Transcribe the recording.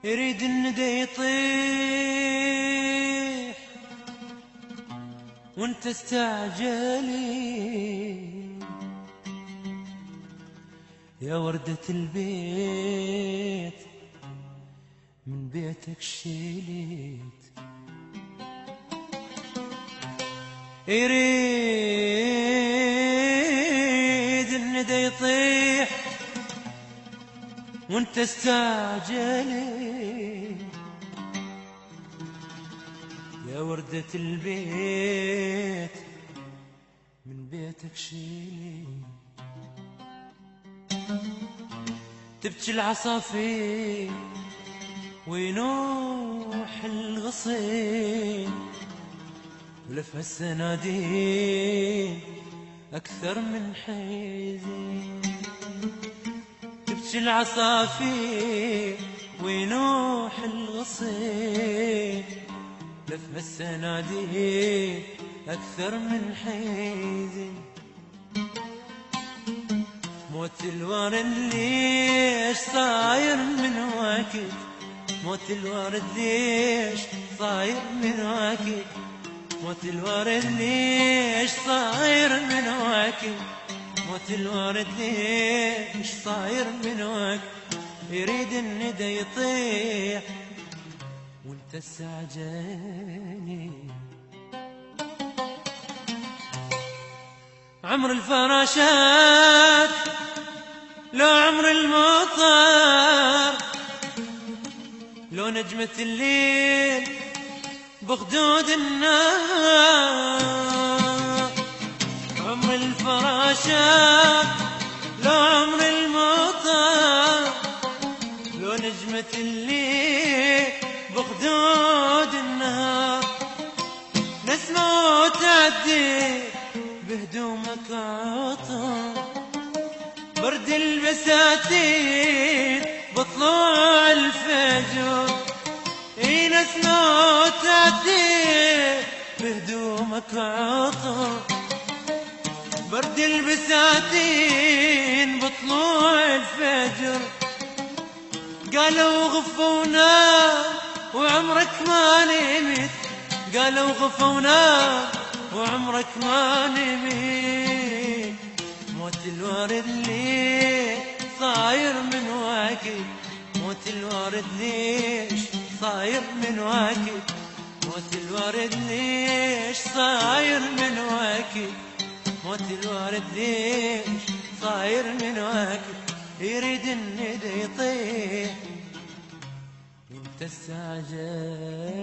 يريد الندى يطيح وانت استعجلي يا وردة البيت من بيتك شيليت. يريد الندى يطيح وانت استعجلي يا وردة البيت من بيتك شيلي. تبكي العصافير وينوح الغصين ولف السنادين أكثر من حيزين. تبكي العصافير وينوح الغصين لف السنادين أكثر من حيزين. موت الورد ليش صاير من وقت، موت الورد ليش صاير من وقت، موت الورد ليش صاير من وقت، موت الورد ليش صاير من وقت. يريد الندى يطيح وانت استعجلي. عمر الفراشات لو عمر المطر، لو نجمة الليل بخدود النار. عمر الفراشات لو عمر المطر، لو نجمة الليل بخدود النار. نسمة وتعدي بهدومك عطر، برد البساتين بطلوع الفجر. اي نسمة وتعدي بهدومك عطر، برد البساتين بطلوع الفجر. قالوا غفونا وعمرك ما نمت، قالوا غفونا وعمرك ما نمت. موت الورد ليش صاير من وقت، موت الورد ليش صاير من وقت، موت الورد ليش صاير من وقت، موت الورد ليش صاير من وقت. يريد الندى يطيح وانت استعجلي.